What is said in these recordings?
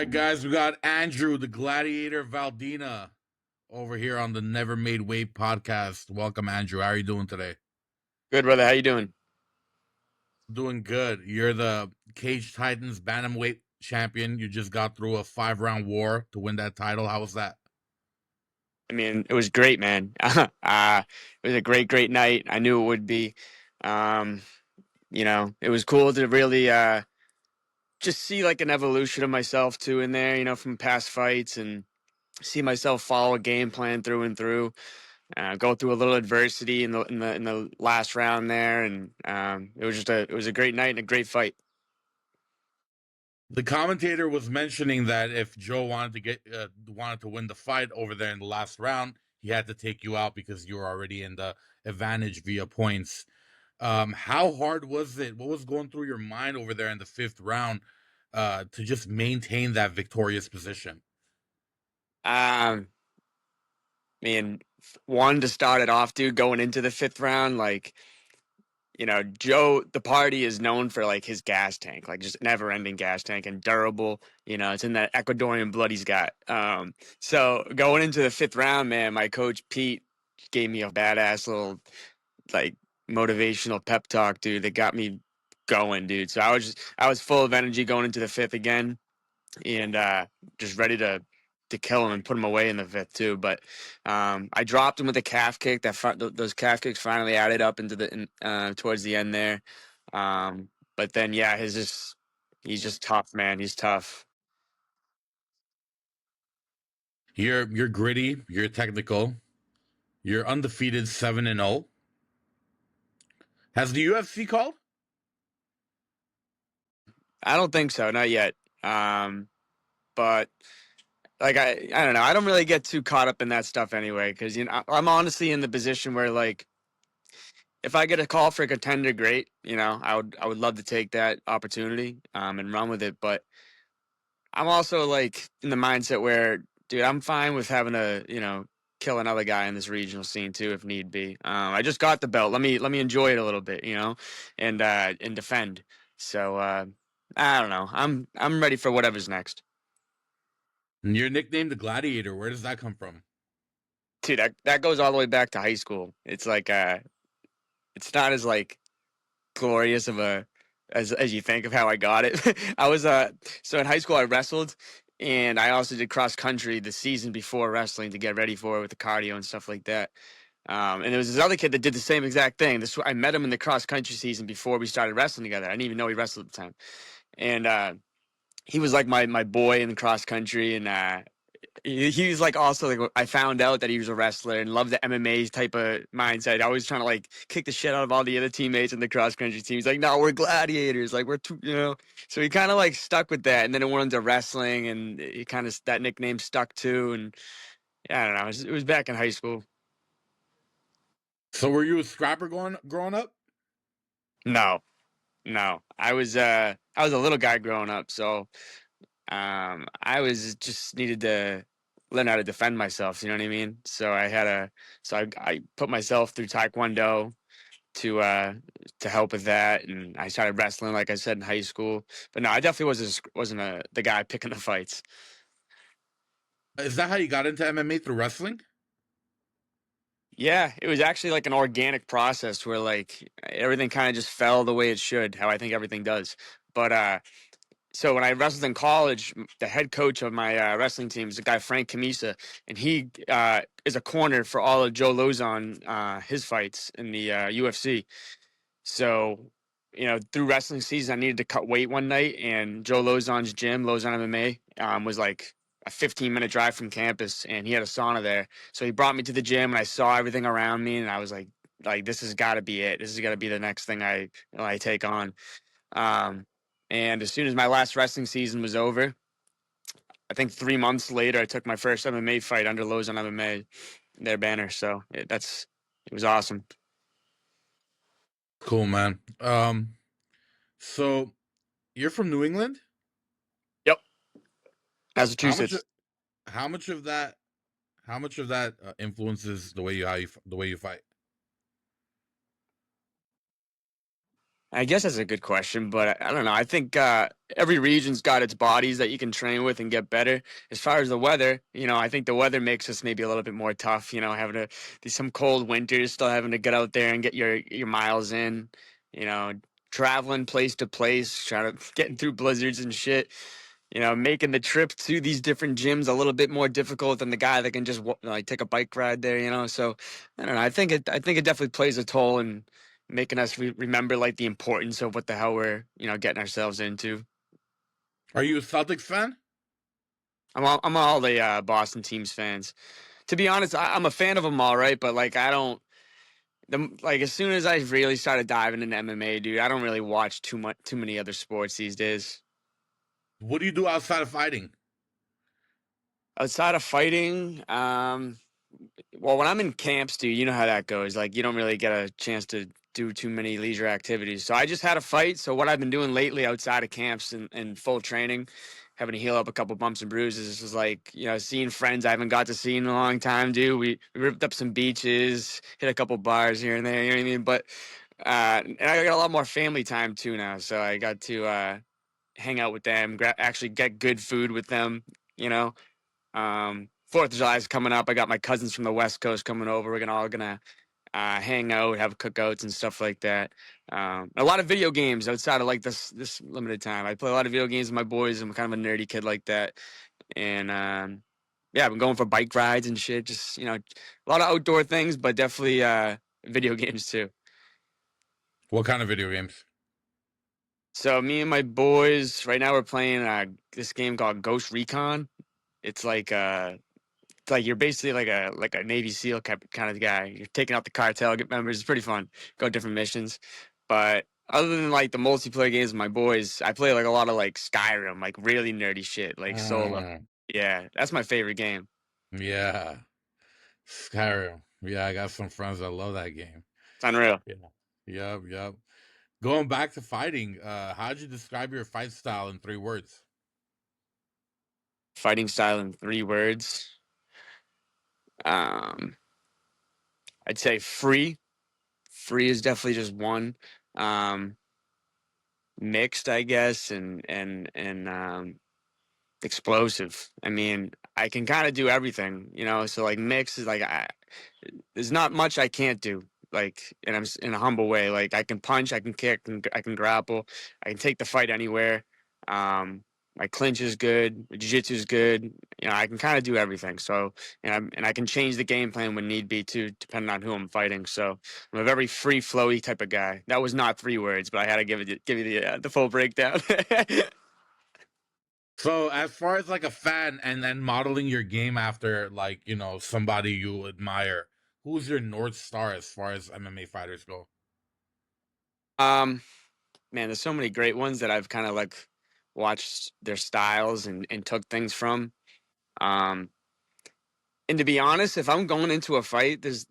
right, guys, we got Andrew, the Gladiator Valdina, over here on the Never Made Weight podcast. Welcome, Andrew. How are you doing today? Good, brother. How you doing? Doing good. You're the Cage Titans Bantamweight champion. You just got through a 5-round war to win that title. How was that? I mean, it was great, man. It was a great night. I knew it would be. Um, it was cool to really just see like an evolution of myself too in there, from past fights and see myself follow a game plan through and through. Go through a little adversity in the last round there, and it was a great night and a great fight. The commentator was mentioning that if Joe wanted to win the fight over there in the last round, he had to take you out because you were already in the advantage via points. How hard was it? What was going through your mind over there in the fifth round to just maintain that victorious position? Um, Man, one to start it off, dude, going into the fifth round, like. Joe, the party is known for like his gas tank, like just never ending gas tank and durable. It's in that Ecuadorian blood he's got. So going into the fifth round, man, my coach Pete gave me a badass little like motivational pep talk, dude, that got me going, dude. So I was full of energy going into the fifth again and just ready to kill him and put him away in the fifth too. But I dropped him with a calf kick. Those calf kicks finally added up into towards the end there. But then yeah, he's just tough, man. He's tough. You're gritty, you're technical, you're undefeated 7-0. Has the UFC called? I don't think so, not yet. But like I don't know. I don't really get too caught up in that stuff anyway, because I'm honestly in the position where like if I get a call for a contender, great. I would love to take that opportunity and run with it. But I'm also like in the mindset where, dude, I'm fine with having to, kill another guy in this regional scene too, if need be. I just got the belt. Let me enjoy it a little bit, and defend. So I don't know. I'm ready for whatever's next. And you're nicknamed the Gladiator. Where does that come from? Dude, that goes all the way back to high school. It's like it's not as like glorious of a as you think of how I got it. I was so in high school I wrestled and I also did cross country the season before wrestling to get ready for it with the cardio and stuff like that. And there was this other kid that did the same exact thing. I met him in the cross country season before we started wrestling together. I didn't even know he wrestled at the time. And he was like my boy in the cross country and he was like also like I found out that he was a wrestler and loved the MMA type of mindset. Always trying to like kick the shit out of all the other teammates in the cross country team. He's like, no, we're gladiators. Like we're too. So he kind of like stuck with that, and then it went into wrestling, and he kind of that nickname stuck too. And yeah, I don't know. It was back in high school. So were you a scrapper growing up? No, no, I was a little guy growing up, so I was just needed to learn how to defend myself. You know what I mean? So I put myself through Taekwondo to uh to help with that, and I started wrestling, like I said, in high school. But no, I definitely wasn't the guy picking the fights. Is that how you got into MMA through wrestling? Yeah, it was actually like an organic process where like everything kind of just fell the way it should, how I think everything does. But so when I wrestled in college, the head coach of my wrestling team is a guy Frank Camisa, and he is a corner for all of Joe Lozon his fights in the UFC. So through wrestling season, I needed to cut weight one night, and Joe Lozon's gym, Lozon MMA, was like a 15-minute drive from campus, and he had a sauna there. So he brought me to the gym, and I saw everything around me, and I was like this has got to be it. This has got to be the next thing I take on. Um, and as soon as my last wrestling season was over, I think 3 months later, I took my first MMA fight under Lozon MMA, their banner. So it was awesome. Cool, man. So you're from New England? Yep, How much Massachusetts. how much of that influences the way you fight? I guess that's a good question, but I don't know. I think every region's got its bodies that you can train with and get better. As far as the weather, I think the weather makes us maybe a little bit more tough. Having to these some cold winters, still having to get out there and get your miles in. You know, traveling place to place, trying to getting through blizzards and shit. Making the trip to these different gyms a little bit more difficult than the guy that can just like take a bike ride there. So I don't know. I think it definitely plays a toll in making us remember like the importance of what the hell we're getting ourselves into. Are you a Celtics fan? I'm all the Boston teams fans. To be honest, I'm a fan of them all, right? But like I don't. Like as soon as I really started diving into MMA, dude, I don't really watch too many other sports these days. What do you do outside of fighting? Outside of fighting, well, when I'm in camps, dude, you know how that goes. Like, you don't really get a chance to do too many leisure activities. So I just had a fight. So what I've been doing lately outside of camps and full training, having to heal up a couple bumps and bruises, is like, seeing friends I haven't got to see in a long time, dude. We ripped up some beaches, hit a couple bars here and there. You know what I mean? But and I got a lot more family time too now. So I got to hang out with them, actually get good food with them. You know. 4th of July is coming up. I got my cousins from the West Coast coming over. We're gonna hang out, have cookouts and stuff like that. A lot of video games outside of like this limited time. I play a lot of video games with my boys. I'm kind of a nerdy kid like that, and yeah, I've been going for bike rides and shit. Just a lot of outdoor things, but definitely video games too. What kind of video games? So me and my boys right now we're playing this game called Ghost Recon. It's like you're basically like a Navy SEAL kind of guy. You're taking out the cartel, get members. It's pretty fun. Go different missions. But other than like the multiplayer games with my boys, I play like a lot of like Skyrim, like really nerdy shit, like solo. Mm, Yeah, that's my favorite game. yeah, Skyrim. Yeah, I got some friends that love that game. It's unreal. Yeah. Yep, yep. Going back to fighting, how'd you describe your fight style in 3 words? Fighting style in 3 words. Um, I'd say free. Free is definitely just one. Um, Mixed, I guess, and explosive. I mean, I can kind of do everything. So like mix is like there's not much I can't do. Like, and in a humble way. Like I can punch, I can kick, and I can grapple. I can take the fight anywhere. My clinch is good. My jiu-jitsu is good. I can kind of do everything. So, and I can change the game plan when need be too, depending on who I'm fighting. So, I'm a very free flowy type of guy. That was not 3 words, but I had to give you the full breakdown. So, as far as like a fan and then modeling your game after like, somebody you admire, who's your North Star as far as MMA fighters go? um, Man, there's so many great ones that I've kind of like watched their styles and took things from. Um, and to be honest, if I'm going into a fight, there's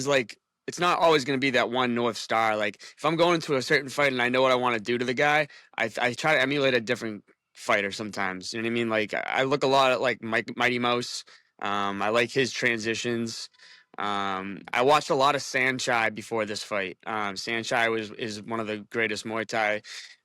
like it's not always going to be that one North Star. Like if I'm going into a certain fight and I know what I want to do to the guy, I try to emulate a different fighter sometimes. You know what I mean? Like I look a lot at like Mighty Mouse. I like his transitions. I watched a lot of Sanchai before this fight. Sanchai is one of the greatest Muay Thai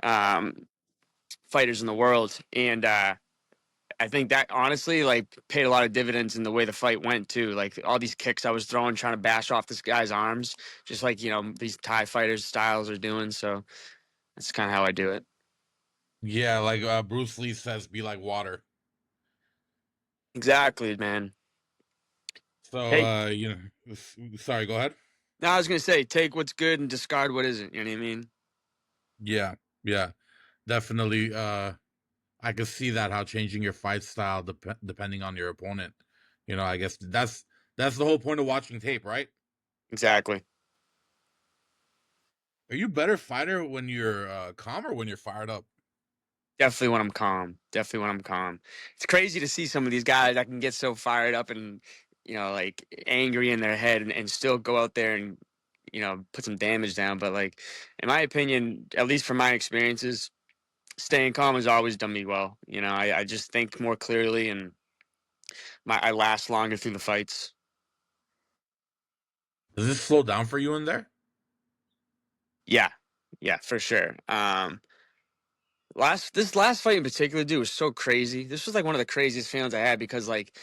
um, fighters in the world, and I think that honestly like paid a lot of dividends in the way the fight went too. Like all these kicks I was throwing, trying to bash off this guy's arms, just like these Thai fighters styles are doing. So that's kind of how I do it. Yeah, like Bruce Lee says, be like water. Exactly, man. So, Take. sorry, go ahead. Now I was gonna say, take what's good and discard what isn't. You know what I mean? Yeah, yeah, definitely. I can see that how changing your fight style depending on your opponent. I guess that's the whole point of watching tape, right? Exactly. Are you a better fighter when you're calm or when you're fired up? Definitely when I'm calm. Definitely when I'm calm. It's crazy to see some of these guys that can get so fired up and like angry in their head and still go out there and put some damage down. But like in my opinion, at least from my experiences, staying calm has always done me well. I just think more clearly and I last longer through the fights. Does this slow down for you in there? Yeah. Yeah, for sure. This last fight in particular, dude, was so crazy. This was like one of the craziest feelings I had because like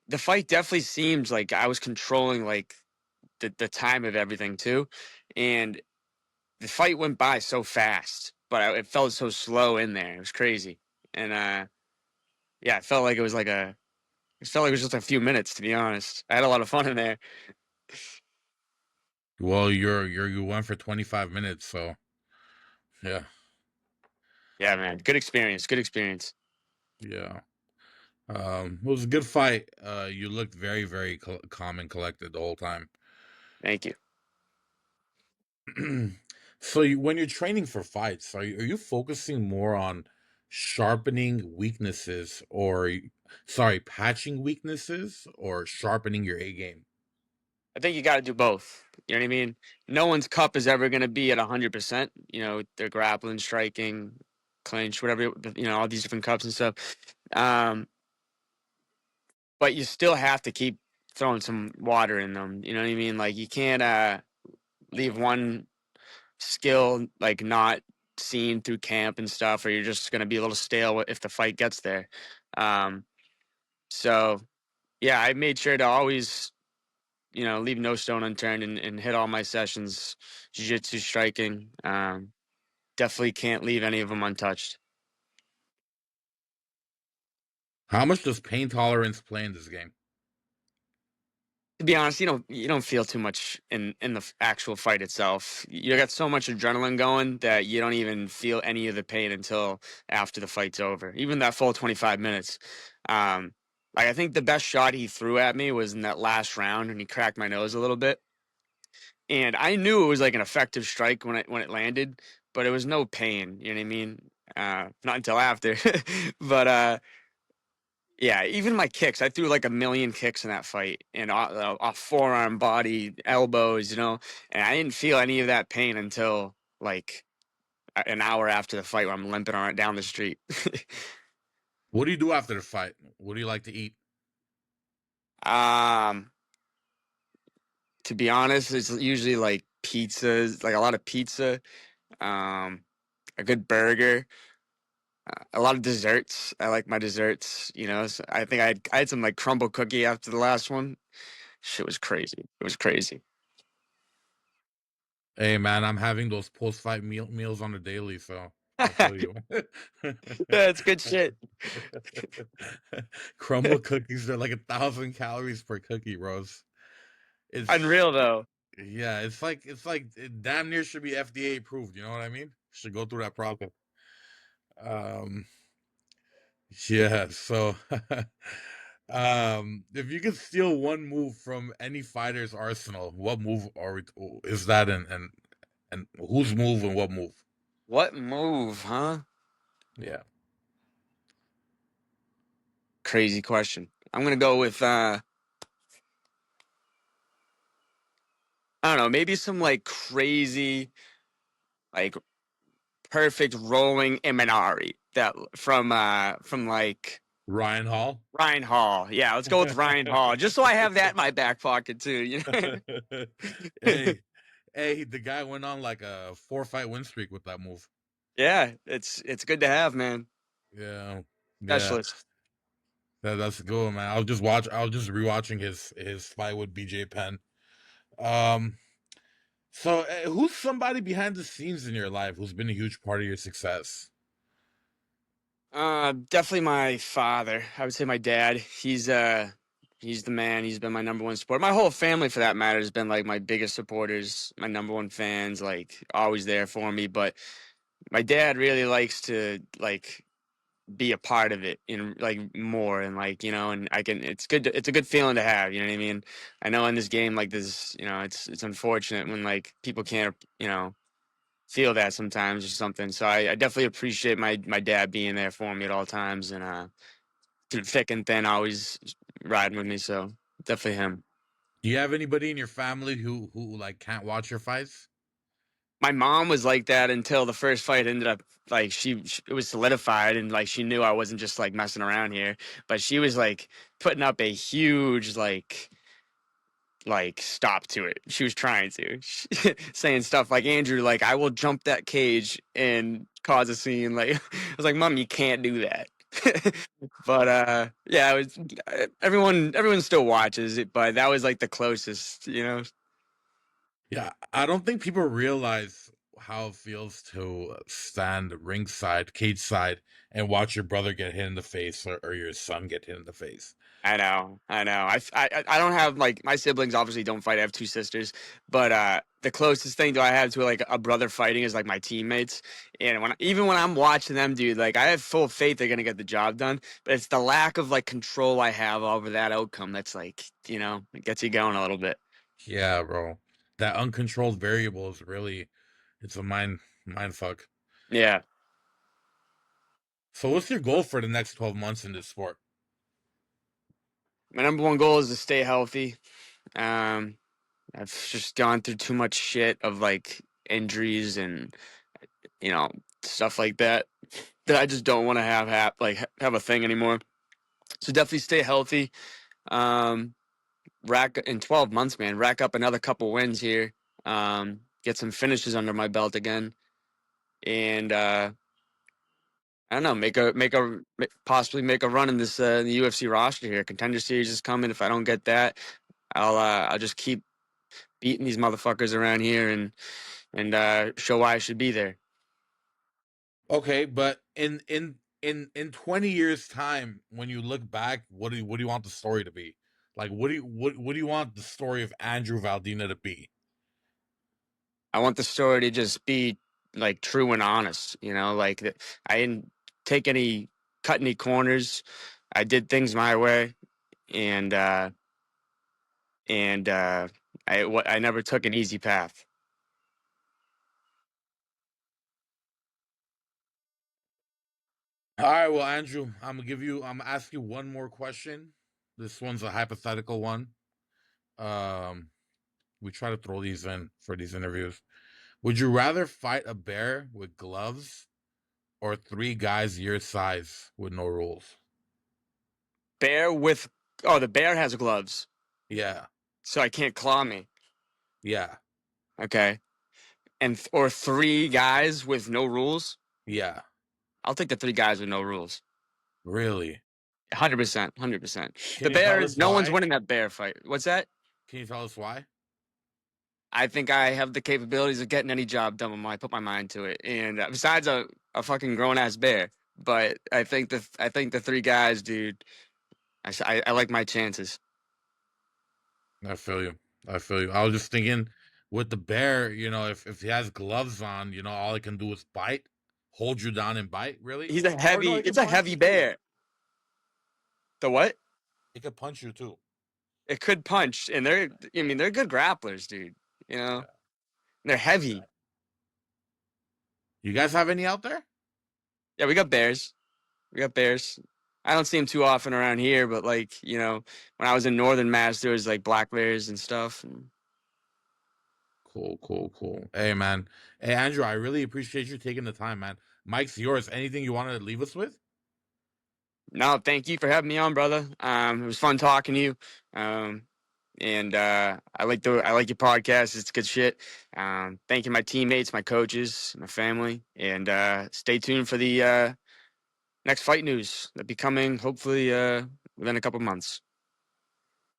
the fight definitely seemed like I was controlling like the time of everything too, and the fight went by so fast, but it felt so slow in there. It was crazy, and yeah, it felt like it was like it felt like it was just a few minutes, to be honest. I had a lot of fun in there. Well, you went for 25 minutes, so yeah, Yeah, man, good experience. Good experience. yeah. It was a good fight. You looked very, very calm and collected the whole time. Thank you. So when you're training for fights, are you focusing more on sharpening weaknesses or sorry, patching weaknesses or sharpening your A game? I think you got to do both. You know what I mean? No one's cup is ever going to be at 100%. You know, their grappling, striking, clinch, whatever. You know, all these different cups and stuff. Um, but you still have to keep throwing some water in them. You know what I mean? Like you can't leave one skill like not seen through camp and stuff, or you're just going to be a little stale if the fight gets there. Um, so yeah, I made sure to always leave no stone unturned and hit all my sessions, jiu-jitsu, striking. Definitely can't leave any of them untouched. How much does pain tolerance play in this game? To be honest, you don't feel too much in the actual fight itself. You got so much adrenaline going that you don't even feel any of the pain until after the fight's over. Even that full 25 minutes. Um, like I think the best shot he threw at me was in that last round, and he cracked my nose a little bit. And I knew it was like an effective strike when it landed, but it was no pain. You know what I mean? Not until after. But yeah, even my kicks, I threw like a million kicks in that fight, and off forearm, body, elbows, and I didn't feel any of that pain until like an hour after the fight, when I'm limping on it down the street. What do you do after the fight? What do you like to eat? um, to be honest, it's usually like pizzas, like a lot of pizza, um, a good burger. A lot of desserts. I like my desserts. So I think I had some like crumble cookie after the last one. Shit was crazy. It was crazy. Hey man, I'm having those post-fight meals on the daily, so I feel you. Yeah, it's good shit. Crumble cookies are like 1,000 calories per cookie, bros. It's Unreal though. yeah, it's like it damn near should be FDA approved. You know what I mean? Should go through that process. Um, yeah. So, if you could steal one move from any fighter's arsenal, what move is that, and whose move and what move? What move, huh? Yeah. Crazy question. I'm gonna go with I don't know, maybe some like crazy, like perfect rolling Imanari that from like Ryan Hall. Ryan Hall. Yeah, let's go with Ryan Hall. Just so I have that in my back pocket too. Hey, hey, the guy went on like a 4-fight win streak with that move. Yeah, it's good to have, man. Yeah, yeah, Specialist. that's good, man. I was just rewatching his fight with BJ Penn. Um, so who's somebody behind the scenes in your life who's been a huge part of your success? Definitely my father. I would say my dad. He's the man. He's been my number one support. My whole family, for that matter, has been like my biggest supporters, my number one fans, like always there for me. But my dad really likes to like be a part of it in like more and like and I can. It's good. It's a good feeling to have. You know what I mean? I know in this game like this, it's unfortunate when like people can't feel that sometimes or something. So I definitely appreciate my dad being there for me at all times and through thick and thin, always riding with me. So definitely him. Do you have anybody in your family who like can't watch your fights? My mom was like that until the first fight ended up like she it was solidified and like she knew I wasn't just like messing around here, but she was like putting up a huge like like stop to it. She was trying to, saying stuff like, Andrew, like I will jump that cage and cause a scene. Like I was like, Mom, you can't do that. But yeah, it was everyone still watches it, but that was like the closest, you know. Yeah, I don't think people realize how it feels to stand ringside, cage side, and watch your brother get hit in the face or your son get hit in the face. I know, I know. I don't have like my siblings obviously don't fight. I have two sisters, but the closest thing that I have to like a brother fighting is like my teammates. And even when I'm watching them, dude, like I have full faith they're gonna get the job done. But it's the lack of like control I have over that outcome that's like, it gets you going a little bit. Yeah, bro. That uncontrolled variable is really it's a mind fuck. Yeah, So what's your goal for the next 12 months in this sport? my number one goal is to stay healthy. Um, I've just gone through too much shit of like injuries and you know stuff like that that I just don't want to have a thing anymore. So definitely stay healthy. Um, rack in 12 months, man. Rack up another couple wins here. Get some finishes under my belt again, and I don't know, possibly make a run in this in the UFC roster here. Contender Series is coming. If I don't get that, I'll just keep beating these motherfuckers around here and show why I should be there. Okay, but in 20 years time when you look back, what do you want the story to be? Like what do you want the story of Andrew Valdina to be? I want the story to just be like true and honest, like I didn't take cut any corners. I did things my way, and I never took an easy path. All right, well, Andrew, I'm gonna ask you one more question. This one's a hypothetical one. Um, we try to throw these in for these interviews. Would you rather fight a bear with gloves or three guys your size with no rules? Bear with the bear has gloves, Yeah, so I can't claw me. yeah, Okay, or three guys with no rules. yeah. I'll take the three guys with no rules. Really? 100%, 100%. Can The you tell bear, us no one's why? winning that bear fight. What's that? Can you tell us why? I think I have the capabilities of getting any job done when I put my mind to it. And besides a fucking grown ass bear, but I think the three guys, dude. I like my chances. I feel you. I feel you. I was just thinking with the bear, if he has gloves on, all he can do is bite, hold you down and bite, really? He's a Or no, heavy. he It's could a punch heavy you too. bear. The what? He could punch you too. It could punch, and they're. I mean, they're good grapplers, dude. You know, Yeah. they're heavy. You guys have any out there? Yeah, we got bears. We got bears. I don't see them too often around here, but like when I was in Northern Mass, there was like black bears and stuff. And Cool, cool, cool. Hey man. Hey Andrew, I really appreciate you taking the time, man. Mike's yours. Anything you wanted to leave us with? no, thank you for having me on, brother. It was fun talking to you. Um, and I like your podcast. It's good shit. Thank you, my teammates, my coaches, my family, and stay tuned for the next fight news that'll be coming hopefully within a couple months.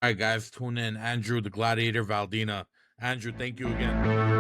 All right, guys, tune in. Andrew the Gladiator Valdina. Andrew, thank you again.